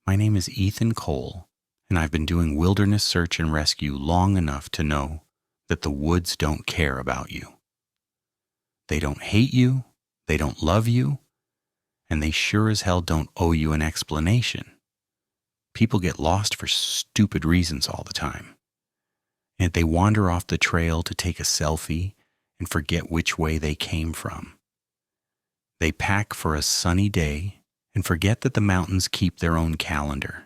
My name is Ethan Cole, and I've been doing wilderness search and rescue long enough to know that the woods don't care about you. They don't hate you, they don't love you, and they sure as hell don't owe you an explanation. People get lost for stupid reasons all the time, and they wander off the trail to take a selfie and forget which way they came from. They pack for a sunny day and forget that the mountains keep their own calendar.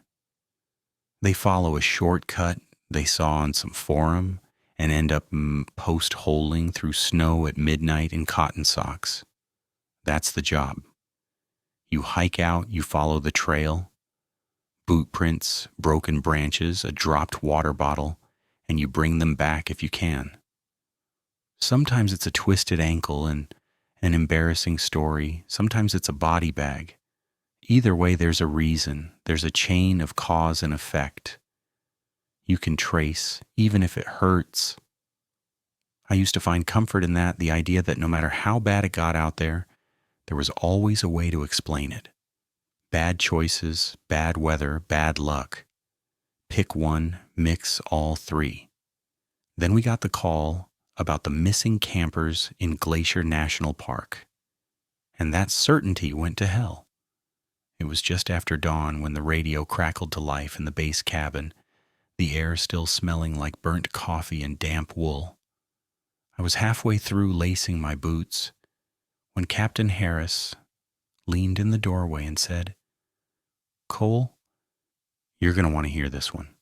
They follow a shortcut they saw on some forum and end up post-holing through snow at midnight in cotton socks. That's the job. You hike out, you follow the trail, boot prints, broken branches, a dropped water bottle, and you bring them back if you can. Sometimes it's a twisted ankle and an embarrassing story. Sometimes it's a body bag. Either way, there's a reason. There's a chain of cause and effect. You can trace, even if it hurts. I used to find comfort in that, the idea that no matter how bad it got out there was always a way to explain it. Bad choices, bad weather, bad luck. Pick one, mix all three. Then we got the call about the missing campers in Glacier National Park. And that certainty went to hell. It was just after dawn when the radio crackled to life in the base cabin, the air still smelling like burnt coffee and damp wool. I was halfway through lacing my boots when Captain Harris leaned in the doorway and said, "Cole, you're going to want to hear this one."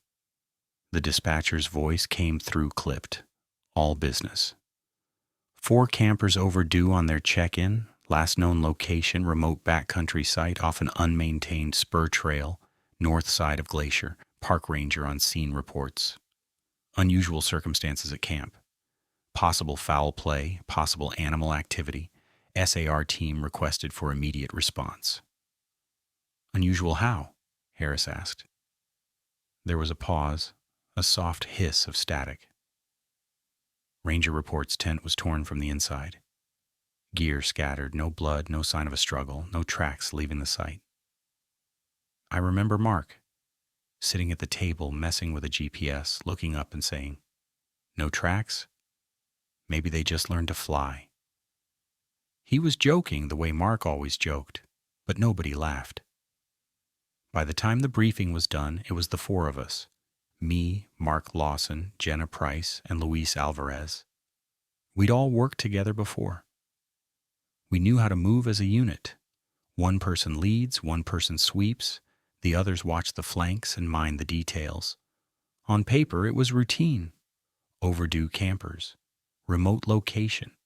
The dispatcher's voice came through clipped. All business. 4 campers overdue on their check-in, last known location, remote backcountry site off an unmaintained spur trail, north side of Glacier, park ranger on scene reports. Unusual circumstances at camp. Possible foul play, possible animal activity. SAR team requested for immediate response. Unusual how? Harris asked. There was a pause, a soft hiss of static. Ranger reports tent was torn from the inside. Gear scattered, no blood, no sign of a struggle, no tracks leaving the site. I remember Mark, sitting at the table messing with a GPS, looking up and saying, "No tracks? Maybe they just learned to fly." He was joking the way Mark always joked, but nobody laughed. By the time the briefing was done, it was the 4 of us. Me, Mark Lawson, Jenna Price, and Luis Alvarez. We'd all worked together before. We knew how to move as a unit. One person leads, one person sweeps, the others watch the flanks and mind the details. On paper, it was routine. Overdue campers, remote location,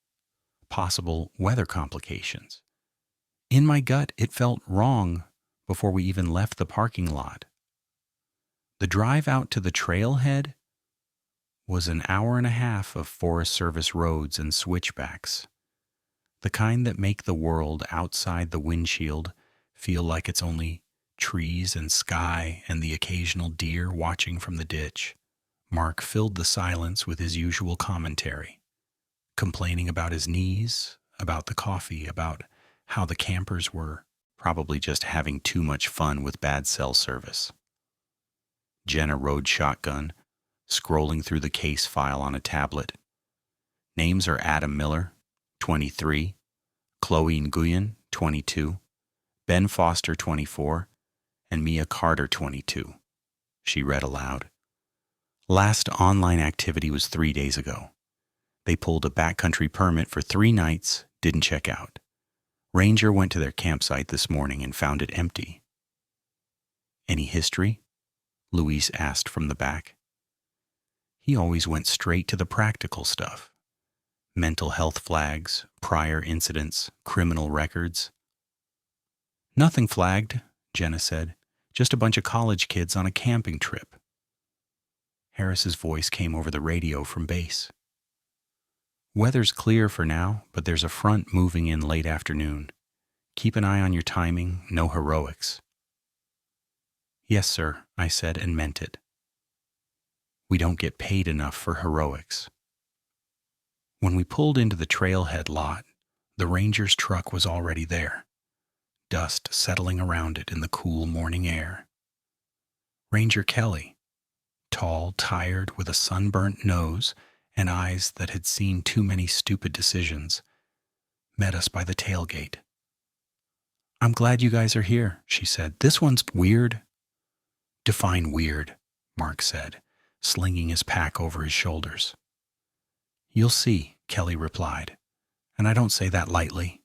possible weather complications. In my gut, it felt wrong before we even left the parking lot. The drive out to the trailhead was an hour and a half of Forest Service roads and switchbacks, the kind that make the world outside the windshield feel like it's only trees and sky and the occasional deer watching from the ditch. Mark filled the silence with his usual commentary, complaining about his knees, about the coffee, about how the campers were probably just having too much fun with bad cell service. Jenna rode shotgun, scrolling through the case file on a tablet. Names are Adam Miller, 23, Chloe Nguyen, 22, Ben Foster, 24, and Mia Carter, 22. She read aloud. Last online activity was 3 days ago. They pulled a backcountry permit for 3 nights, didn't check out. Ranger went to their campsite this morning and found it empty. Any history? Luis asked from the back. He always went straight to the practical stuff. Mental health flags, prior incidents, criminal records. Nothing flagged, Jenna said. Just a bunch of college kids on a camping trip. Harris's voice came over the radio from base. Weather's clear for now, but there's a front moving in late afternoon. Keep an eye on your timing, no heroics. Yes, sir, I said and meant it. We don't get paid enough for heroics. When we pulled into the trailhead lot, the ranger's truck was already there, dust settling around it in the cool morning air. Ranger Kelly, tall, tired, with a sunburnt nose and eyes that had seen too many stupid decisions, met us by the tailgate. "I'm glad you guys are here," she said. "This one's weird." "Define weird," Mark said, slinging his pack over his shoulders. "You'll see," Kelly replied, "and I don't say that lightly."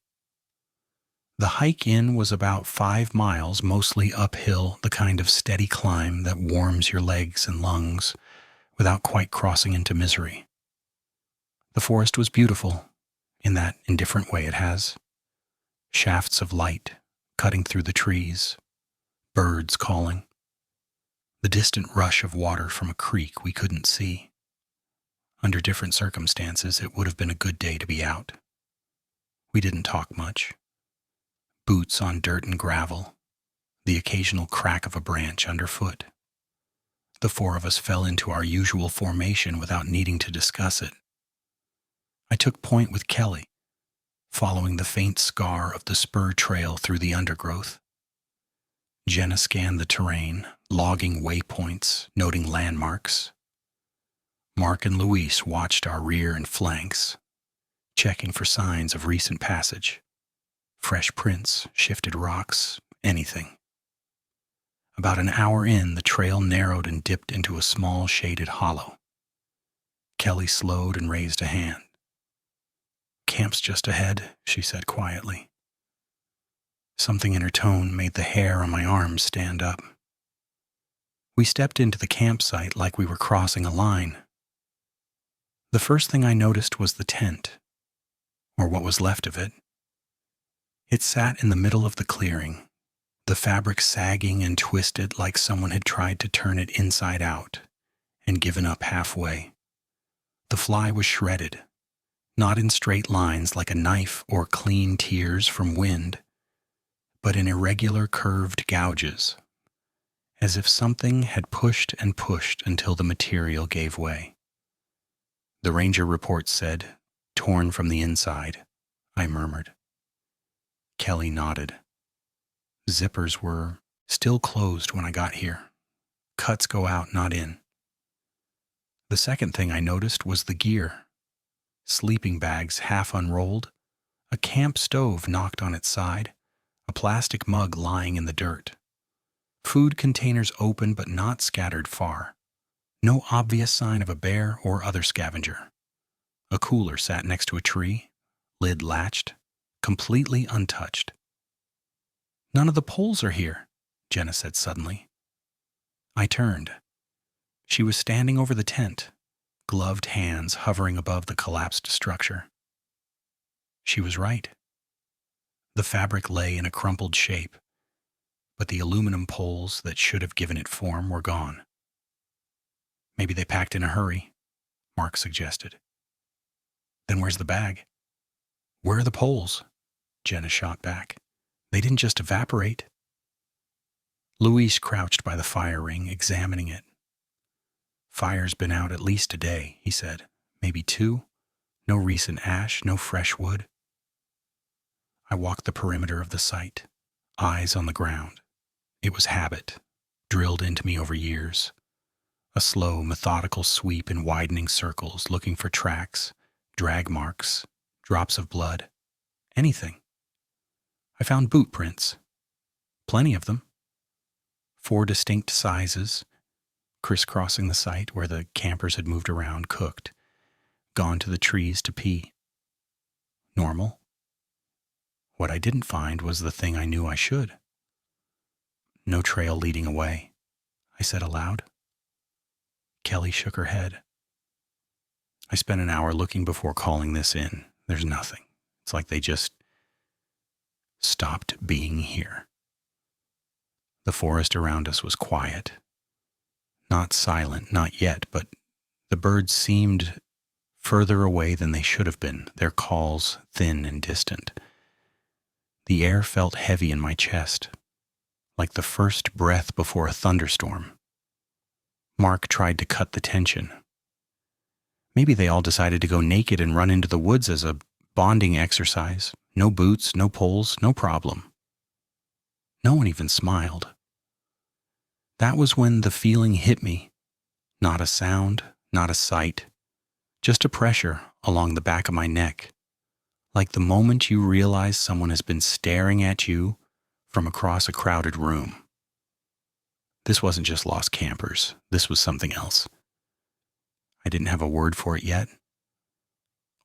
The hike in was about 5 miles, mostly uphill, the kind of steady climb that warms your legs and lungs without quite crossing into misery. The forest was beautiful, in that indifferent way it has. Shafts of light cutting through the trees, birds calling, the distant rush of water from a creek we couldn't see. Under different circumstances, it would have been a good day to be out. We didn't talk much. Boots on dirt and gravel, the occasional crack of a branch underfoot. The 4 of us fell into our usual formation without needing to discuss it. I took point with Kelly, following the faint scar of the spur trail through the undergrowth. Jenna scanned the terrain, logging waypoints, noting landmarks. Mark and Luis watched our rear and flanks, checking for signs of recent passage. Fresh prints, shifted rocks, anything. About an hour in, the trail narrowed and dipped into a small shaded hollow. Kelly slowed and raised a hand. "Camp's just ahead," she said quietly. Something in her tone made the hair on my arms stand up. We stepped into the campsite like we were crossing a line. The first thing I noticed was the tent, or what was left of it. It sat in the middle of the clearing, the fabric sagging and twisted like someone had tried to turn it inside out and given up halfway. The fly was shredded, not in straight lines like a knife or clean tears from wind, but in irregular curved gouges, as if something had pushed and pushed until the material gave way. The ranger report said, "Torn from the inside," I murmured. Kelly nodded. Zippers were still closed when I got here. Cuts go out, not in. The second thing I noticed was the gear. Sleeping bags half unrolled, a camp stove knocked on its side, a plastic mug lying in the dirt. Food containers open but not scattered far. No obvious sign of a bear or other scavenger. A cooler sat next to a tree, lid latched, completely untouched. "None of the poles are here," Jenna said suddenly. I turned. She was standing over the tent, gloved hands hovering above the collapsed structure. She was right. The fabric lay in a crumpled shape, but the aluminum poles that should have given it form were gone. "Maybe they packed in a hurry," Mark suggested. "Then where's the bag?" "Where are the poles?" Jenna shot back. "They didn't just evaporate." Luis crouched by the fire ring, examining it. "Fire's been out at least a day," he said. "Maybe 2. No recent ash, no fresh wood." I walked the perimeter of the site, eyes on the ground. It was habit, drilled into me over years. A slow, methodical sweep in widening circles, looking for tracks, drag marks, drops of blood, anything. I found boot prints. Plenty of them. 4 distinct sizes, crisscrossing the site where the campers had moved around, cooked, gone to the trees to pee. Normal. What I didn't find was the thing I knew I should. "No trail leading away," I said aloud. Kelly shook her head. "I spent an hour looking before calling this in. There's nothing. It's like they just stopped being here." The forest around us was quiet. Not silent, not yet, but the birds seemed further away than they should have been, their calls thin and distant. The air felt heavy in my chest, like the first breath before a thunderstorm. Mark tried to cut the tension. Maybe they all decided to go naked and run into the woods as a bonding exercise. No boots, no poles, no problem. No one even smiled. That was when the feeling hit me. Not a sound, not a sight, just a pressure along the back of my neck, like the moment you realize someone has been staring at you from across a crowded room. This wasn't just lost campers. This was something else. I didn't have a word for it yet.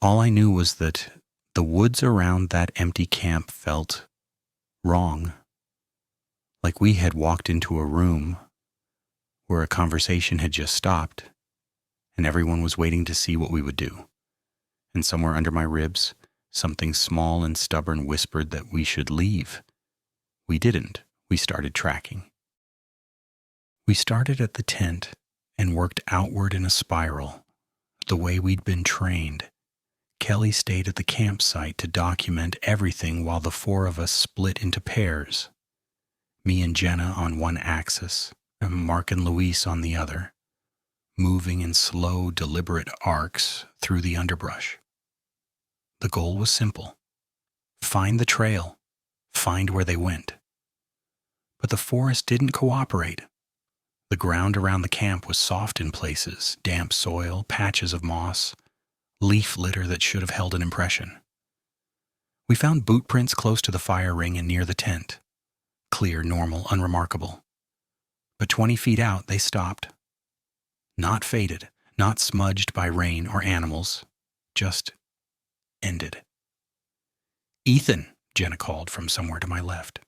All I knew was that the woods around that empty camp felt wrong, like we had walked into a room where a conversation had just stopped and everyone was waiting to see what we would do. And somewhere under my ribs, something small and stubborn whispered that we should leave. We didn't. We started tracking. We started at the tent and worked outward in a spiral, the way we'd been trained. Kelly stayed at the campsite to document everything while the four of us split into pairs. Me and Jenna on one axis, and Mark and Luis on the other, moving in slow, deliberate arcs through the underbrush. The goal was simple. Find the trail. Find where they went. But the forest didn't cooperate. The ground around the camp was soft in places, damp soil, patches of moss, leaf litter that should have held an impression. We found boot prints close to the fire ring and near the tent. Clear, normal, unremarkable. But 20 feet out, they stopped. Not faded, not smudged by rain or animals, just ended. "Ethan," Jenna called from somewhere to my left.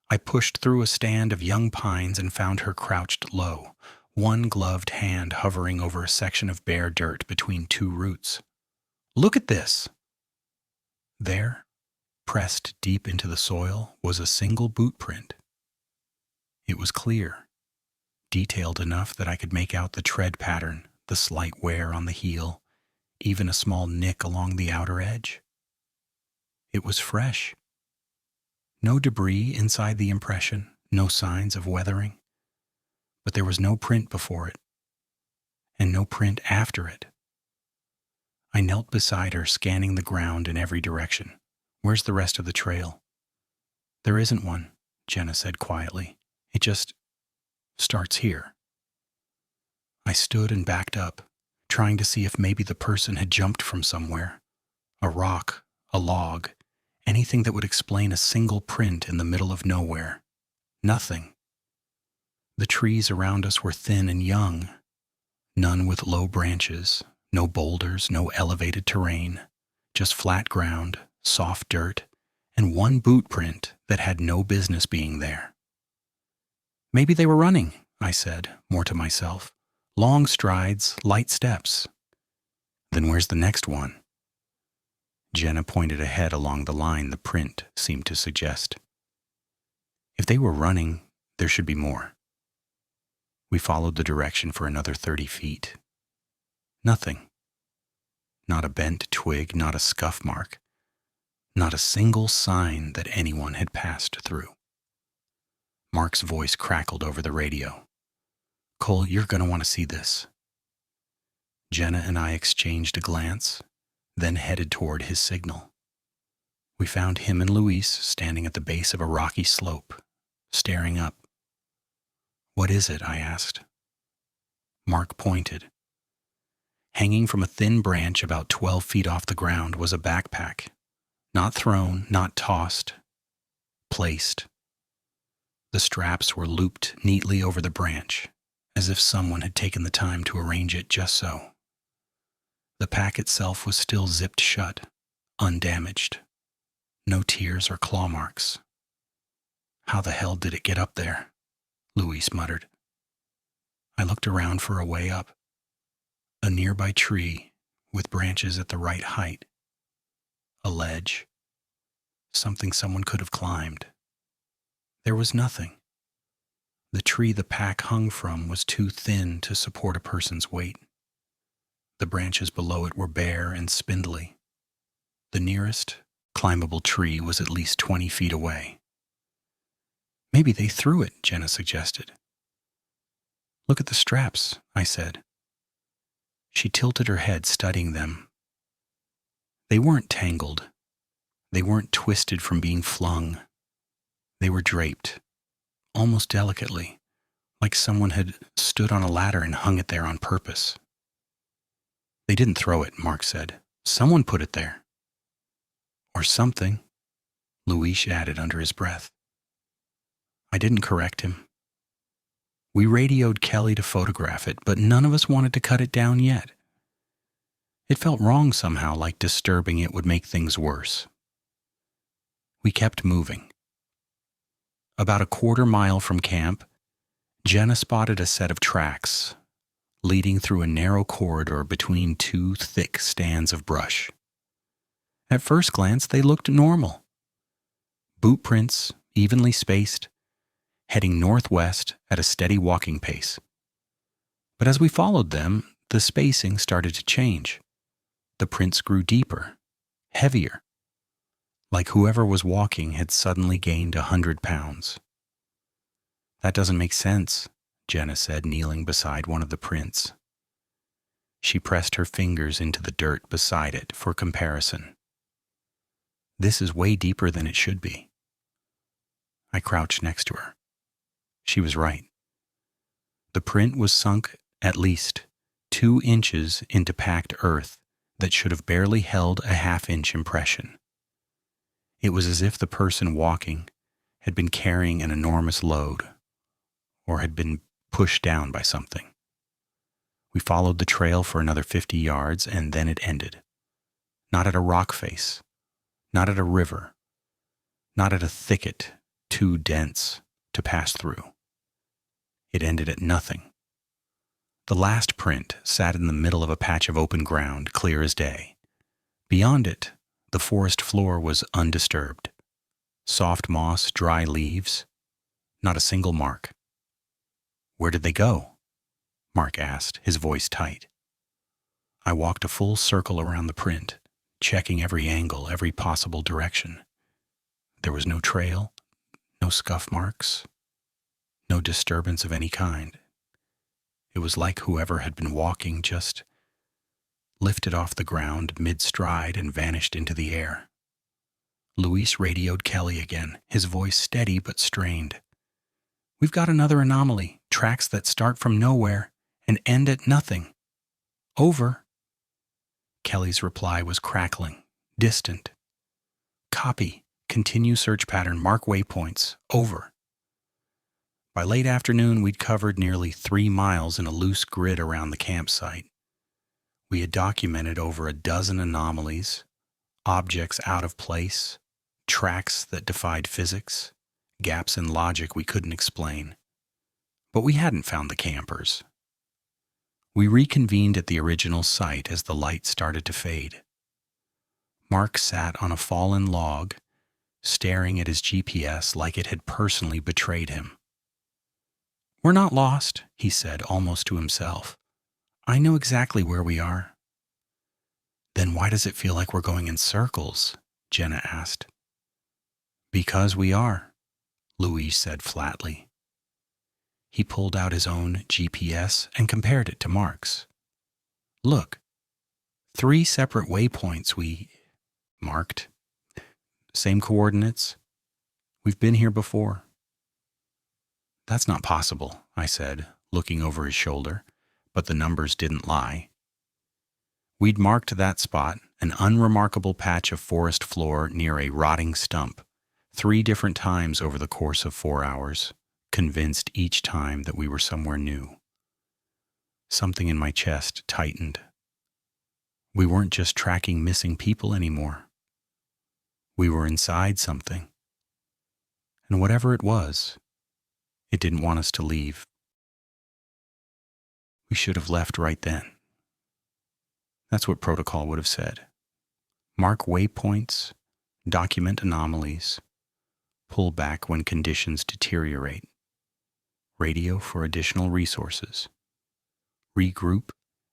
I pushed through a stand of young pines and found her crouched low, one gloved hand hovering over a section of bare dirt between two roots. "Look at this!" There, pressed deep into the soil, was a single boot print. It was clear, detailed enough that I could make out the tread pattern, the slight wear on the heel, even a small nick along the outer edge. It was fresh. No debris inside the impression, no signs of weathering. But there was no print before it, and no print after it. I knelt beside her, scanning the ground in every direction. "Where's the rest of the trail?" "There isn't one," Jenna said quietly. "It just starts here." I stood and backed up, trying to see if maybe the person had jumped from somewhere. A rock, a log, anything that would explain a single print in the middle of nowhere. Nothing. The trees around us were thin and young, none with low branches, no boulders, no elevated terrain, just flat ground, soft dirt, and one boot print that had no business being there. "Maybe they were running," I said, more to myself. "Long strides, light steps." "Then where's the next one?" Jenna pointed ahead along the line the print seemed to suggest. "If they were running, there should be more." We followed the direction for another 30 feet. Nothing. Not a bent twig, not a scuff mark, not a single sign that anyone had passed through. Mark's voice crackled over the radio. "Cole, you're going to want to see this." Jenna and I exchanged a glance, then headed toward his signal. We found him and Luis standing at the base of a rocky slope, staring up. "What is it?" I asked. Mark pointed. Hanging from a thin branch about 12 feet off the ground was a backpack. Not thrown, not tossed. Placed. The straps were looped neatly over the branch, as if someone had taken the time to arrange it just so. The pack itself was still zipped shut, undamaged. No tears or claw marks. "How the hell did it get up there?" Luis muttered. I looked around for a way up. A nearby tree with branches at the right height. A ledge. Something someone could have climbed. There was nothing. The tree the pack hung from was too thin to support a person's weight. The branches below it were bare and spindly. The nearest, climbable tree was at least 20 feet away. "Maybe they threw it," Jenna suggested. "Look at the straps," I said. She tilted her head, studying them. They weren't tangled. They weren't twisted from being flung. They were draped, almost delicately, like someone had stood on a ladder and hung it there on purpose. They didn't throw it, Mark said. Someone put it there. Or something, Luis added under his breath. I didn't correct him. We radioed Kelly to photograph it, but none of us wanted to cut it down yet. It felt wrong somehow, like disturbing it would make things worse. We kept moving. About a quarter mile from camp, Jenna spotted a set of tracks leading through a narrow corridor between two thick stands of brush. At first glance, they looked normal. Boot prints, evenly spaced, heading northwest at a steady walking pace. But as we followed them, the spacing started to change. The prints grew deeper, heavier, like whoever was walking had suddenly gained 100 pounds. That doesn't make sense, Jenna said, kneeling beside one of the prints. She pressed her fingers into the dirt beside it for comparison. This is way deeper than it should be. I crouched next to her. She was right. The print was sunk at least 2 inches into packed earth that should have barely held a half-inch impression. It was as if the person walking had been carrying an enormous load, or had been pushed down by something. We followed the trail for another 50 yards, and then it ended. Not at a rock face, not at a river, not at a thicket too dense to pass through. It ended at nothing. The last print sat in the middle of a patch of open ground, clear as day. Beyond it, the forest floor was undisturbed. Soft moss, dry leaves, not a single mark. Where did they go? Mark asked, his voice tight. I walked a full circle around the print, checking every angle, every possible direction. There was no trail, no scuff marks, no disturbance of any kind. It was like whoever had been walking just lifted off the ground mid-stride and vanished into the air. Luis radioed Kelly again, his voice steady but strained. We've got another anomaly, tracks that start from nowhere and end at nothing. Over. Kelly's reply was crackling, distant. Copy, continue search pattern, mark waypoints, over. By late afternoon, we'd covered nearly 3 miles in a loose grid around the campsite. We had documented over a dozen anomalies, objects out of place, tracks that defied physics, gaps in logic we couldn't explain. But we hadn't found the campers. We reconvened at the original site as the light started to fade. Mark sat on a fallen log, staring at his GPS like it had personally betrayed him. We're not lost, he said, almost to himself. I know exactly where we are. Then why does it feel like we're going in circles? Jenna asked. Because we are, Luis said flatly. He pulled out his own GPS and compared it to Mark's. Look, 3 separate waypoints we marked. Same coordinates. We've been here before. That's not possible, I said, looking over his shoulder, but the numbers didn't lie. We'd marked that spot, an unremarkable patch of forest floor near a rotting stump, 3 different times over the course of 4 hours, convinced each time that we were somewhere new. Something in my chest tightened. We weren't just tracking missing people anymore. We were inside something. And whatever it was, it didn't want us to leave. We should have left right then. That's what protocol would have said. Mark waypoints, document anomalies, pull back when conditions deteriorate, radio for additional resources, regroup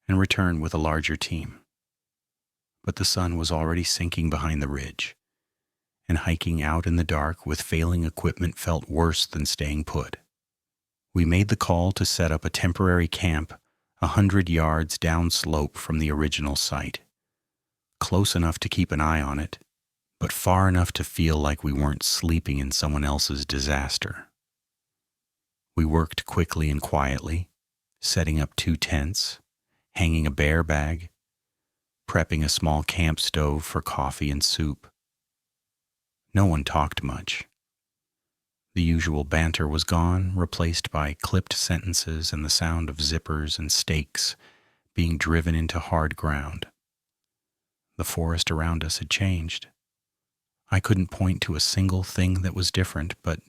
and return with a larger team. But the sun was already sinking behind the ridge, and hiking out in the dark with failing equipment felt worse than staying put. We made the call to set up a temporary camp 100 yards downslope from the original site, close enough to keep an eye on it, but far enough to feel like we weren't sleeping in someone else's disaster. We worked quickly and quietly, setting up 2 tents, hanging a bear bag, prepping a small camp stove for coffee and soup. No one talked much. The usual banter was gone, replaced by clipped sentences and the sound of zippers and stakes being driven into hard ground. The forest around us had changed. I couldn't point to a single thing that was different, but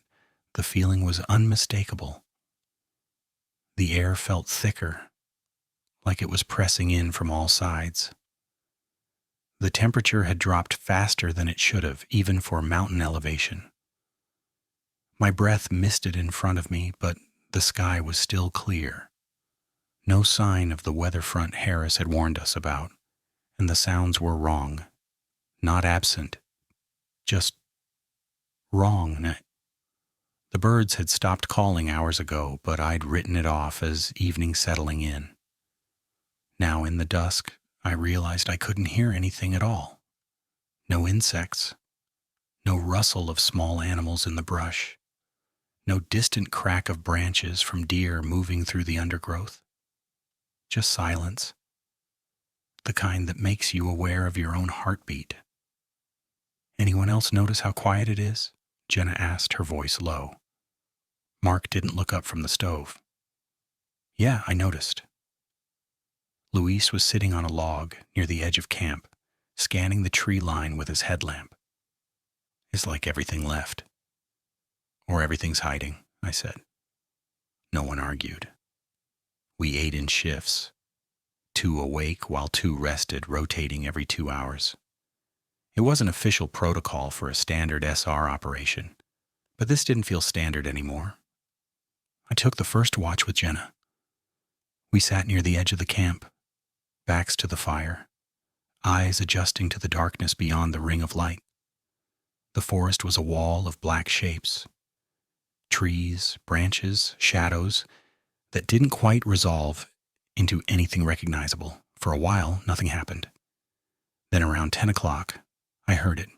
the feeling was unmistakable. The air felt thicker, like it was pressing in from all sides. The temperature had dropped faster than it should have, even for mountain elevation. My breath misted in front of me, but the sky was still clear. No sign of the weather front Harris had warned us about, and the sounds were wrong. Not absent, just wrong. The birds had stopped calling hours ago, but I'd written it off as evening settling in. Now in the dusk, I realized I couldn't hear anything at all. No insects, no rustle of small animals in the brush, no distant crack of branches from deer moving through the undergrowth. Just silence, the kind that makes you aware of your own heartbeat. Anyone else notice how quiet it is? Jenna asked, her voice low. Mark didn't look up from the stove. Yeah, I noticed. Luis was sitting on a log near the edge of camp, scanning the tree line with his headlamp. It's like everything left. Or everything's hiding, I said. No one argued. We ate in shifts, 2 awake while 2 rested, rotating every 2 hours. It wasn't official protocol for a standard SR operation, but this didn't feel standard anymore. I took the first watch with Jenna. We sat near the edge of the camp, backs to the fire, eyes adjusting to the darkness beyond the ring of light. The forest was a wall of black shapes. Trees, branches, shadows that didn't quite resolve into anything recognizable. For a while, nothing happened. Then around 10 o'clock, I heard it.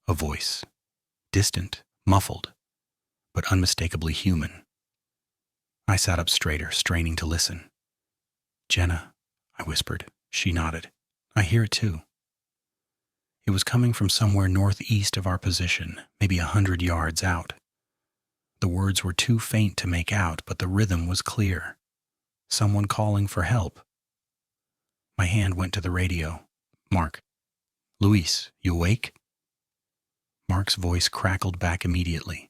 A voice. Distant, muffled, but unmistakably human. I sat up straighter, straining to listen. Jenna, I whispered. She nodded. I hear it too. It was coming from somewhere northeast of our position, maybe 100 yards out. The words were too faint to make out, but the rhythm was clear. Someone calling for help. My hand went to the radio. Mark. Luis, you awake? Mark's voice crackled back immediately.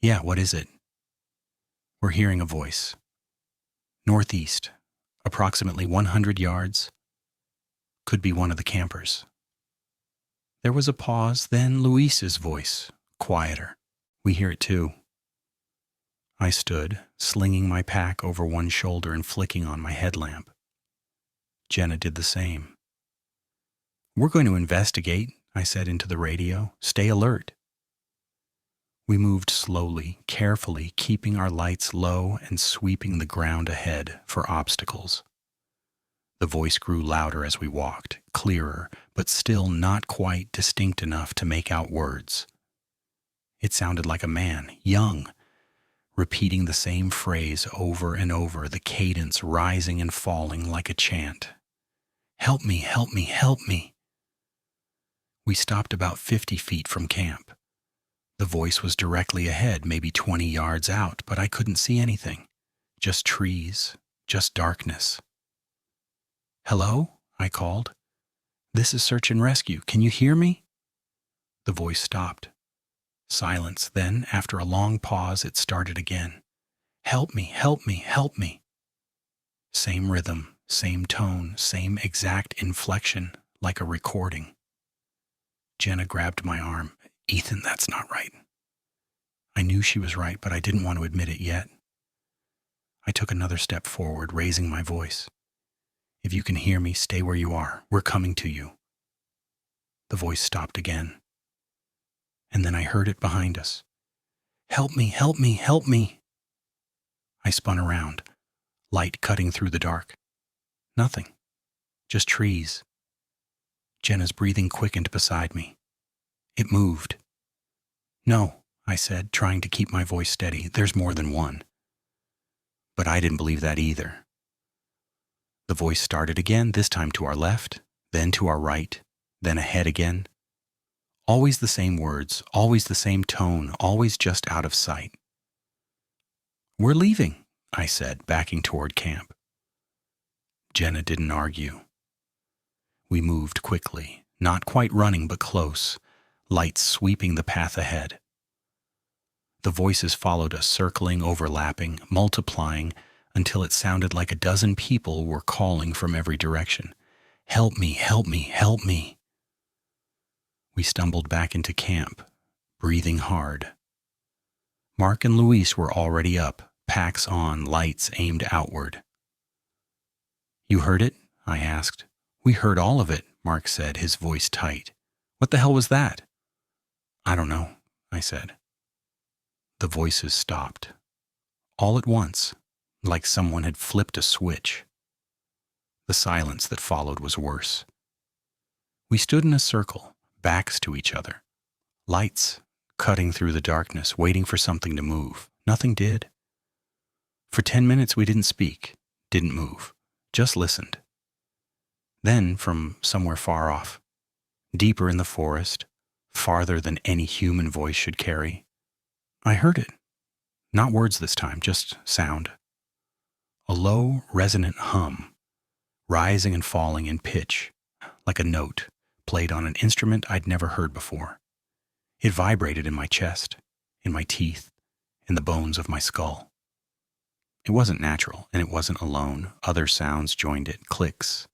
Yeah, what is it? We're hearing a voice. Northeast, approximately 100 yards. Could be one of the campers. There was a pause, then Luis's voice, quieter. We hear it too. I stood, slinging my pack over one shoulder and flicking on my headlamp. Jenna did the same. We're going to investigate, I said into the radio. Stay alert. We moved slowly, carefully, keeping our lights low and sweeping the ground ahead for obstacles. The voice grew louder as we walked, clearer, but still not quite distinct enough to make out words. It sounded like a man, young, repeating the same phrase over and over, the cadence rising and falling like a chant. Help me, help me, help me. We stopped about 50 feet from camp. The voice was directly ahead, maybe 20 yards out, but I couldn't see anything. Just trees, just darkness. Hello? I called. This is search and rescue. Can you hear me? The voice stopped. Silence. Then, after a long pause, it started again. Help me, help me, help me. Same rhythm, same tone, same exact inflection, like a recording. Jenna grabbed my arm. Ethan, that's not right. I knew she was right, but I didn't want to admit it yet. I took another step forward, raising my voice. If you can hear me, stay where you are. We're coming to you. The voice stopped again. And then I heard it behind us. Help me, help me, help me. I spun around, light cutting through the dark. Nothing. Just trees. Jenna's breathing quickened beside me. It moved. No, I said, trying to keep my voice steady. There's more than one. But I didn't believe that either. The voice started again, this time to our left, then to our right, then ahead again. Always the same words, always the same tone, always just out of sight. "We're leaving," I said, backing toward camp. Jenna didn't argue. We moved quickly, not quite running but close, lights sweeping the path ahead. The voices followed us, circling, overlapping, multiplying, until it sounded like a dozen people were calling from every direction. "Help me, help me, help me." We stumbled back into camp, breathing hard. Mark and Luis were already up, packs on, lights aimed outward. "You heard it?" I asked. "We heard all of it," Mark said, his voice tight. "What the hell was that?" "I don't know," I said. The voices stopped. All at once, like someone had flipped a switch. The silence that followed was worse. We stood in a circle, backs to each other. Lights cutting through the darkness, waiting for something to move. Nothing did. For 10 minutes we didn't speak, didn't move, just listened. Then, from somewhere far off, deeper in the forest, farther than any human voice should carry, I heard it. Not words this time, just sound. A low, resonant hum, rising and falling in pitch, like a note played on an instrument I'd never heard before. It vibrated in my chest, in my teeth, in the bones of my skull. It wasn't natural, and it wasn't alone. Other sounds joined it, clicks,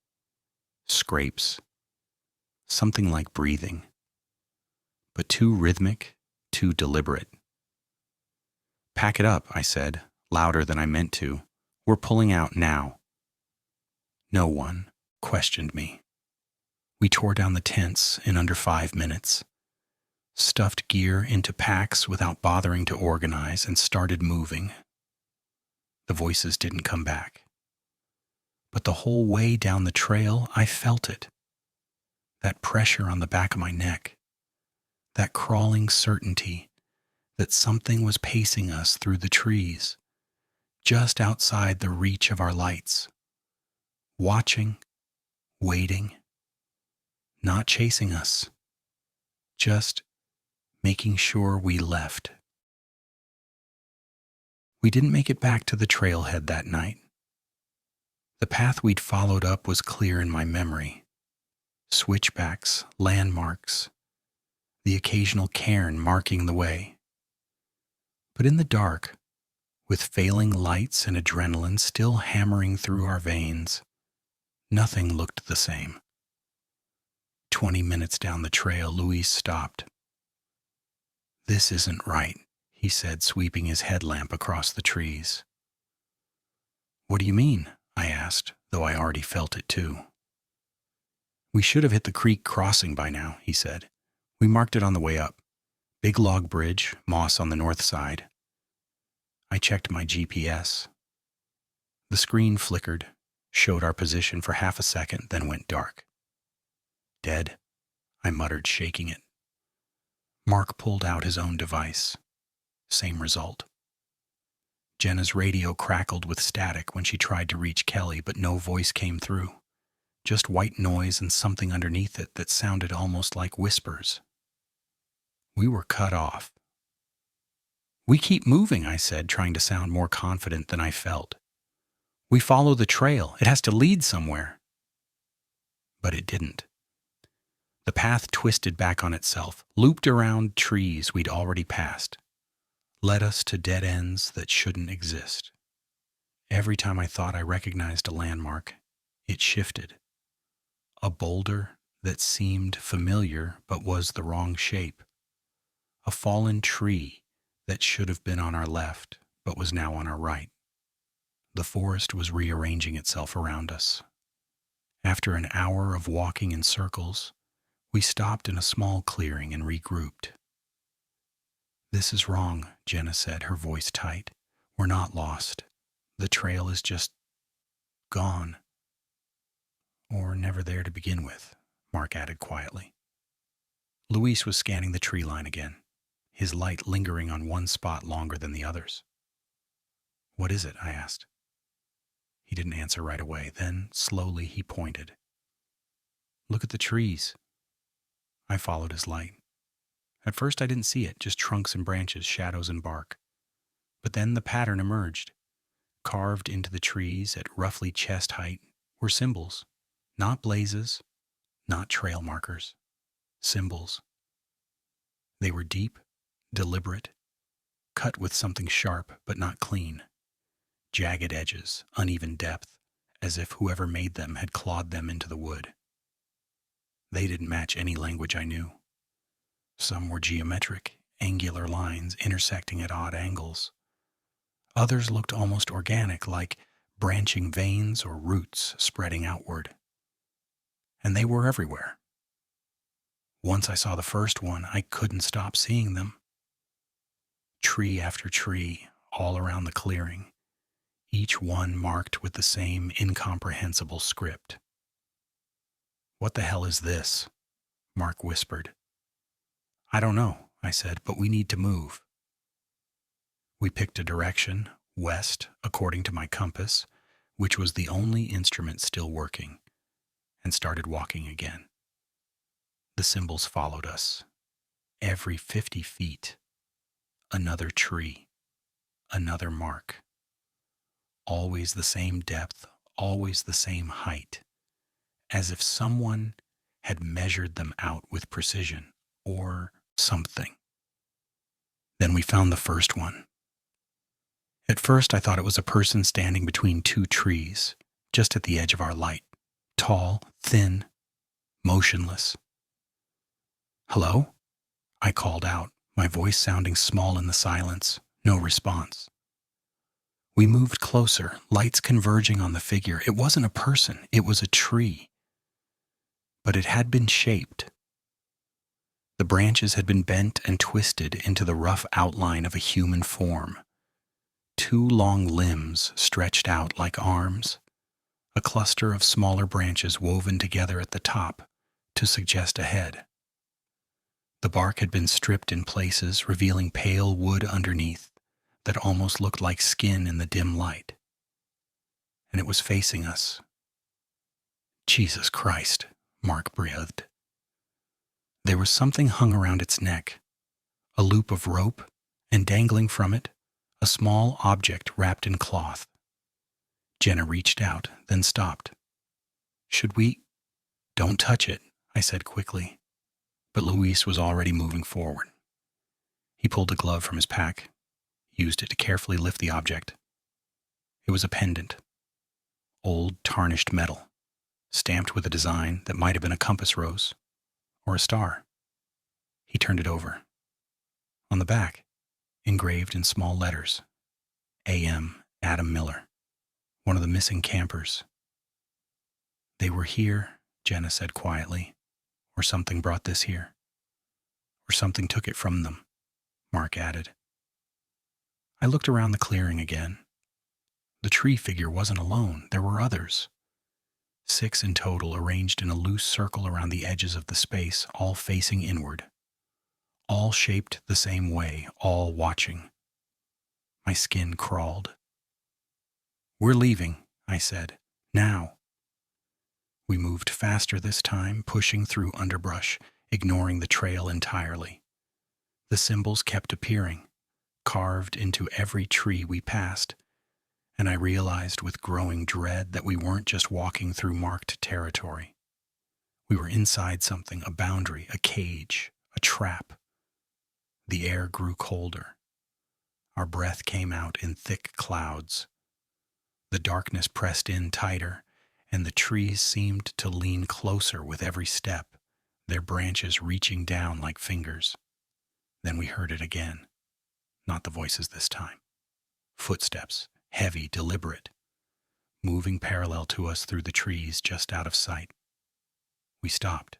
scrapes, something like breathing, but too rhythmic, too deliberate. "Pack it up," I said, louder than I meant to. "We're pulling out now." No one questioned me. We tore down the tents in under 5 minutes, stuffed gear into packs without bothering to organize, and started moving. The voices didn't come back. But the whole way down the trail, I felt it. That pressure on the back of my neck. That crawling certainty that something was pacing us through the trees, just outside the reach of our lights. Watching, waiting, not chasing us, just making sure we left. We didn't make it back to the trailhead that night. The path we'd followed up was clear in my memory. Switchbacks, landmarks, the occasional cairn marking the way. But in the dark, with failing lights and adrenaline still hammering through our veins, nothing looked the same. 20 minutes down the trail, Luis stopped. "This isn't right," he said, sweeping his headlamp across the trees. "What do you mean?" I asked, though I already felt it too. "We should have hit the creek crossing by now," he said. "We marked it on the way up. Big log bridge, moss on the north side." I checked my GPS. The screen flickered, showed our position for half a second, then went dark. "Dead," I muttered, shaking it. Mark pulled out his own device. Same result. Jenna's radio crackled with static when she tried to reach Kelly, but no voice came through. Just white noise and something underneath it that sounded almost like whispers. We were cut off. "We keep moving," I said, trying to sound more confident than I felt. "We follow the trail. It has to lead somewhere." But it didn't. The path twisted back on itself, looped around trees we'd already passed, led us to dead ends that shouldn't exist. Every time I thought I recognized a landmark, it shifted. A boulder that seemed familiar but was the wrong shape. A fallen tree that should have been on our left but was now on our right. The forest was rearranging itself around us. After an hour of walking in circles, we stopped in a small clearing and regrouped. "This is wrong," Jenna said, her voice tight. "We're not lost. The trail is just gone. Or never there to begin with," Mark added quietly. Luis was scanning the tree line again. his light lingering on one spot longer than the others. "What is it?" I asked. He didn't answer right away. Then, slowly, he pointed. "Look at the trees." I followed his light. At first I didn't see it, just trunks and branches, shadows and bark. But then the pattern emerged. Carved into the trees at roughly chest height were symbols. Not blazes, not trail markers. Symbols. They were deep, deliberate, cut with something sharp but not clean. Jagged edges, uneven depth, as if whoever made them had clawed them into the wood. They didn't match any language I knew. Some were geometric, angular lines intersecting at odd angles. Others looked almost organic, like branching veins or roots spreading outward. And they were everywhere. Once I saw the first one, I couldn't stop seeing them. Tree after tree, all around the clearing, each one marked with the same incomprehensible script. "What the hell is this?" Mark whispered. "I don't know," I said, "but we need to move." We picked a direction, west, according to my compass, which was the only instrument still working, and started walking again. The symbols followed us. Every 50 feet, another tree, another mark. Always the same depth, always the same height, as if someone had measured them out with precision, or something. Then we found the first one. At first I thought it was a person standing between two trees, just at the edge of our light. Tall, thin, motionless. "Hello?" I called out, my voice sounding small in the silence. No response. We moved closer, lights converging on the figure. It wasn't a person, it was a tree. But it had been shaped. The branches had been bent and twisted into the rough outline of a human form. Two long limbs stretched out like arms, a cluster of smaller branches woven together at the top to suggest a head. The bark had been stripped in places, revealing pale wood underneath that almost looked like skin in the dim light. And it was facing us. "Jesus Christ," Mark breathed. There was something hung around its neck, a loop of rope, and dangling from it, a small object wrapped in cloth. Jenna reached out, then stopped. "Should we—" "Don't touch it," I said quickly. But Luis was already moving forward. He pulled a glove from his pack, used it to carefully lift the object. It was a pendant. Old, tarnished metal, stamped with a design that might have been a compass rose or a star. He turned it over. On the back, engraved in small letters, A.M. Adam Miller, one of the missing campers. "They were here," Jenna said quietly, "or something brought this here. Or something took it from them," Mark added. I looked around the clearing again. The tree figure wasn't alone. There were others. 6 in total, arranged in a loose circle around the edges of the space, all facing inward. All shaped the same way, all watching. My skin crawled. "We're leaving," I said. "Now." We moved faster this time, pushing through underbrush, ignoring the trail entirely. The symbols kept appearing, carved into every tree we passed, and I realized with growing dread that we weren't just walking through marked territory. We were inside something, a boundary, a cage, a trap. The air grew colder. Our breath came out in thick clouds. The darkness pressed in tighter, and the trees seemed to lean closer with every step, their branches reaching down like fingers. Then we heard it again. Not the voices this time. Footsteps, heavy, deliberate, moving parallel to us through the trees just out of sight. We stopped.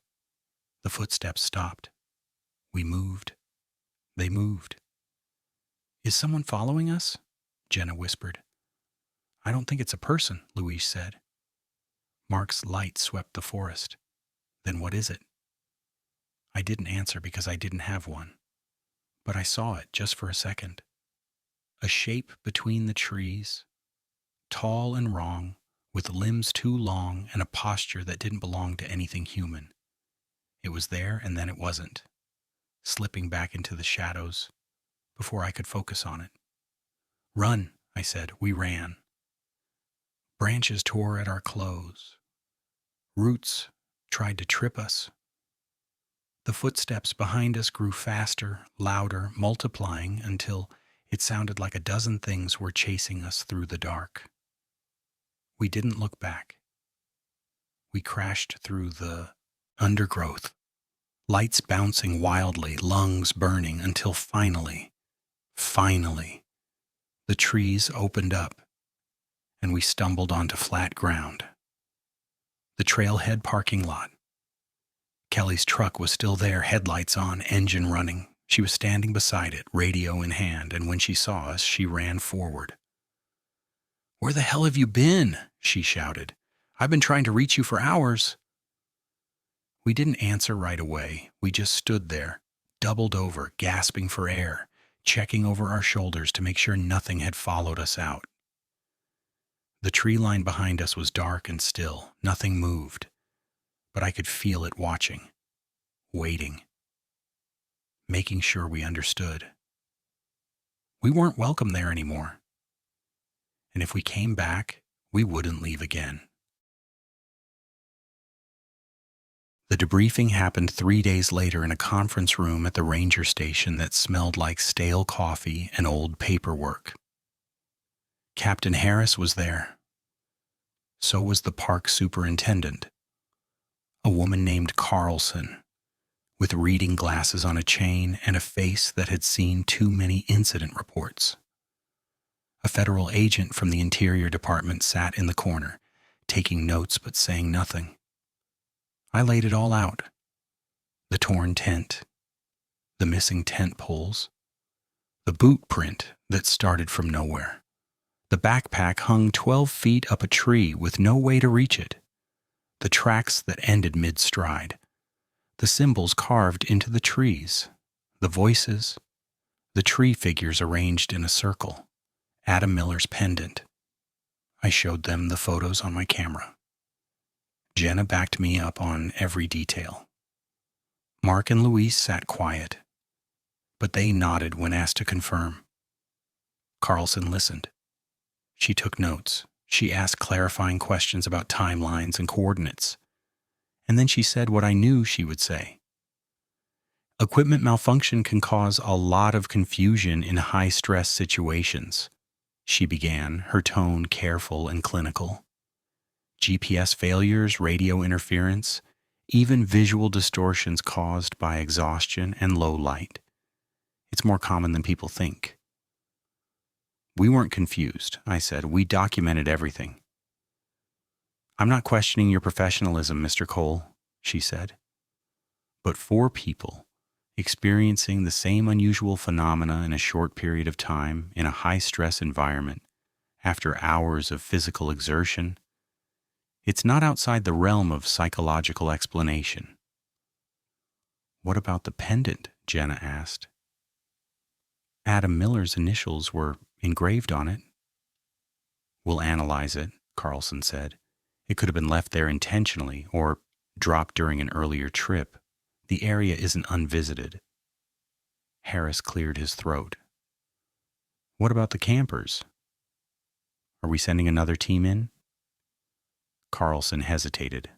The footsteps stopped. We moved. They moved. "Is someone following us?" Jenna whispered. "I don't think it's a person," Louise said. Mark's light swept the forest. "Then what is it?" I didn't answer because I didn't have one. but I saw it just for a second. A shape between the trees, tall and wrong, with limbs too long and a posture that didn't belong to anything human. It was there and then it wasn't, slipping back into the shadows before I could focus on it. "Run," I said. We ran. Branches tore at our clothes. Roots tried to trip us. The footsteps behind us grew faster, louder, multiplying until it sounded like a dozen things were chasing us through the dark. We didn't look back. We crashed through the undergrowth, lights bouncing wildly, lungs burning, until finally, the trees opened up and we stumbled onto flat ground. The trailhead parking lot. Kelly's truck was still there, headlights on, engine running. She was standing beside it, radio in hand, and when she saw us, she ran forward. "Where the hell have you been?" she shouted. "I've been trying to reach you for hours." We didn't answer right away. We just stood there, doubled over, gasping for air, checking over our shoulders to make sure nothing had followed us out. The tree line behind us was dark and still. Nothing moved, but I could feel it watching, waiting, making sure we understood. We weren't welcome there anymore. And if we came back, we wouldn't leave again. The debriefing happened 3 days later in a conference room at the ranger station that smelled like stale coffee and old paperwork. Captain Harris was there. So was the park superintendent, a woman named Carlson, with reading glasses on a chain and a face that had seen too many incident reports. A federal agent from the Interior Department sat in the corner, taking notes but saying nothing. I laid it all out. The torn tent, the missing tent poles, the boot print that started from nowhere. The backpack hung 12 feet up a tree with no way to reach it. The tracks that ended mid-stride. The symbols carved into the trees. The voices. The tree figures arranged in a circle. Adam Miller's pendant. I showed them the photos on my camera. Jenna backed me up on every detail. Mark and Louise sat quiet, but they nodded when asked to confirm. Carlson listened. She took notes. She asked clarifying questions about timelines and coordinates. And then she said what I knew she would say. Equipment malfunction can cause a lot of confusion in high-stress situations, she began, her tone careful and clinical. GPS failures, radio interference, even visual distortions caused by exhaustion and low light. It's more common than people think. We weren't confused, I said. We documented everything. I'm not questioning your professionalism, Mr. Cole, she said. But 4 people experiencing the same unusual phenomena in a short period of time in a high-stress environment after hours of physical exertion, it's not outside the realm of psychological explanation. What about the pendant? Jenna asked. Adam Miller's initials were engraved on it. We'll analyze it, Carlson said. It could have been left there intentionally or dropped during an earlier trip. The area isn't unvisited. Harris cleared his throat. What about the campers? Are we sending another team in? Carlson hesitated.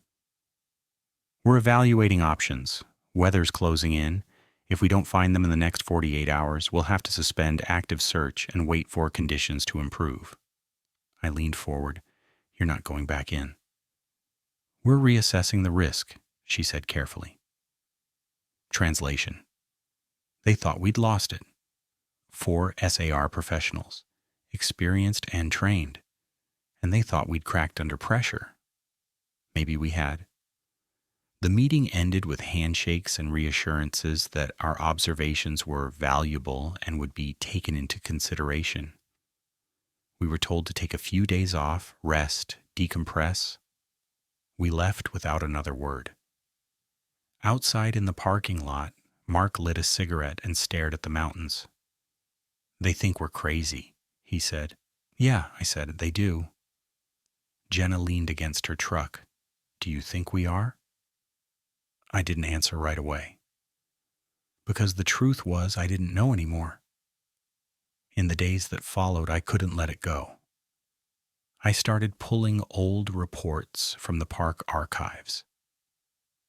We're evaluating options. Weather's closing in. If we don't find them in the next 48 hours, we'll have to suspend active search and wait for conditions to improve. I leaned forward. You're not going back in. We're reassessing the risk, she said carefully. Translation. They thought we'd lost it. 4 SAR professionals, experienced and trained, and they thought we'd cracked under pressure. Maybe we had. The meeting ended with handshakes and reassurances that our observations were valuable and would be taken into consideration. We were told to take a few days off, rest, decompress. We left without another word. Outside in the parking lot, Mark lit a cigarette and stared at the mountains. "They think we're crazy," he said. "Yeah," I said, "they do." Jenna leaned against her truck. "Do you think we are?" I didn't answer right away. Because the truth was I didn't know anymore. In the days that followed, I couldn't let it go. I started pulling old reports from the park archives.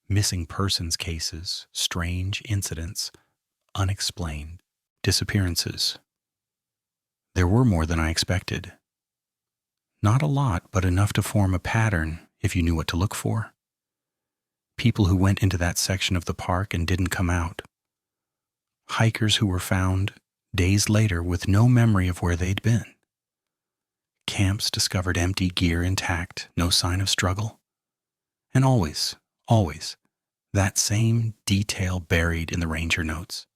Missing persons cases, strange incidents, unexplained disappearances. There were more than I expected. Not a lot, but enough to form a pattern if you knew what to look for. People who went into that section of the park and didn't come out. Hikers who were found days later with no memory of where they'd been. Camps discovered empty, gear intact, no sign of struggle. And always, that same detail buried in the ranger notes.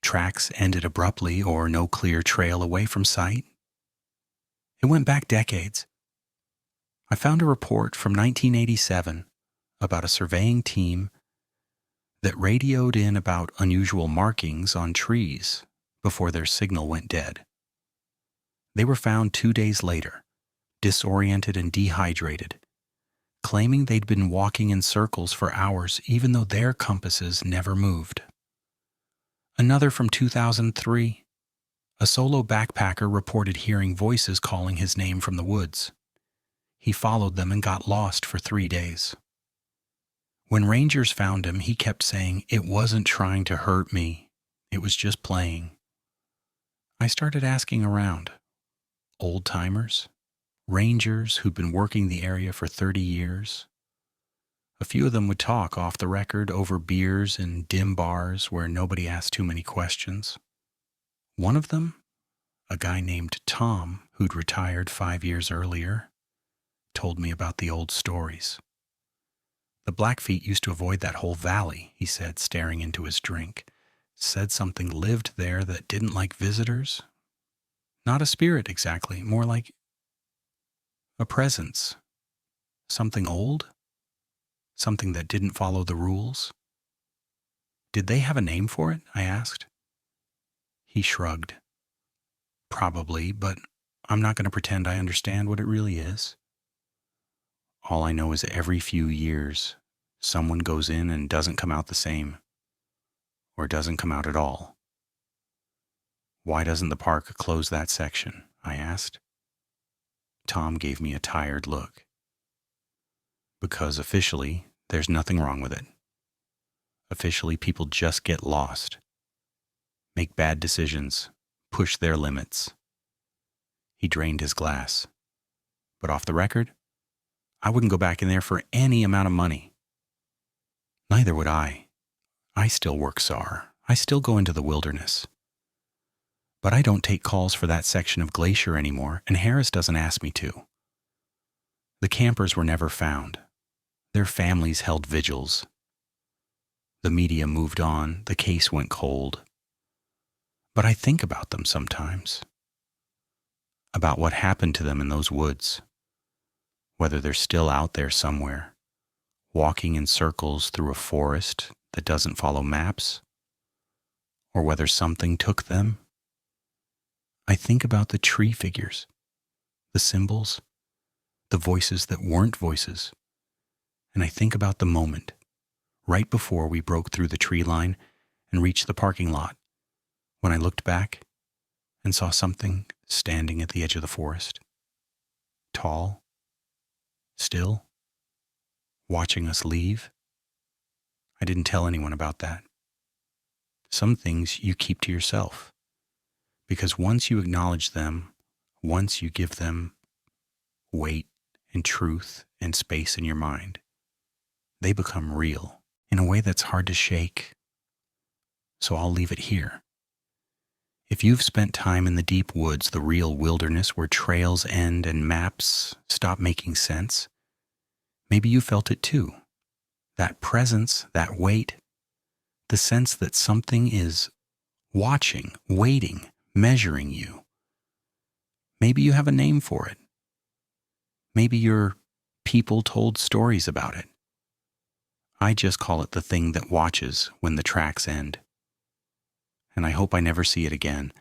Tracks ended abruptly or no clear trail away from sight. It went back decades. I found a report from 1987 about a surveying team that radioed in about unusual markings on trees before their signal went dead. They were found 2 days later, disoriented and dehydrated, claiming they'd been walking in circles for hours even though their compasses never moved. Another from 2003, a solo backpacker reported hearing voices calling his name from the woods. He followed them and got lost for 3 days. When rangers found him, he kept saying, "It wasn't trying to hurt me. It was just playing." I started asking around. Old-timers, rangers who'd been working the area for 30 years. A few of them would talk off the record over beers in dim bars where nobody asked too many questions. One of them, a guy named Tom, who'd retired 5 years earlier, told me about the old stories. The Blackfeet used to avoid that whole valley, he said, staring into his drink. Said something lived there that didn't like visitors. Not a spirit exactly, more like a presence. Something old? Something that didn't follow the rules? Did they have a name for it? I asked. He shrugged. Probably, but I'm not going to pretend I understand what it really is. All I know is every few years, someone goes in and doesn't come out the same, or doesn't come out at all. Why doesn't the park close that section? I asked. Tom gave me a tired look. Because officially, there's nothing wrong with it. Officially, people just get lost, make bad decisions, push their limits. He drained his glass. But off the record, I wouldn't go back in there for any amount of money. Neither would I. I still work SAR. I still go into the wilderness. But I don't take calls for that section of Glacier anymore, and Harris doesn't ask me to. The campers were never found. Their families held vigils. The media moved on. The case went cold. But I think about them sometimes. About what happened to them in those woods. Whether they're still out there somewhere, walking in circles through a forest that doesn't follow maps, or whether something took them. I think about the tree figures, the symbols, the voices that weren't voices, and I think about the moment, right before we broke through the tree line and reached the parking lot, when I looked back and saw something standing at the edge of the forest, tall, still, watching us leave. I didn't tell anyone about that. Some things you keep to yourself, because once you acknowledge them, once you give them weight and truth and space in your mind, they become real in a way that's hard to shake. So I'll leave it here. If you've spent time in the deep woods, the real wilderness where trails end and maps stop making sense, maybe you felt it too. That presence, that weight, the sense that something is watching, waiting, measuring you. Maybe you have a name for it. Maybe your people told stories about it. I just call it the thing that watches when the tracks end. And I hope I never see it again,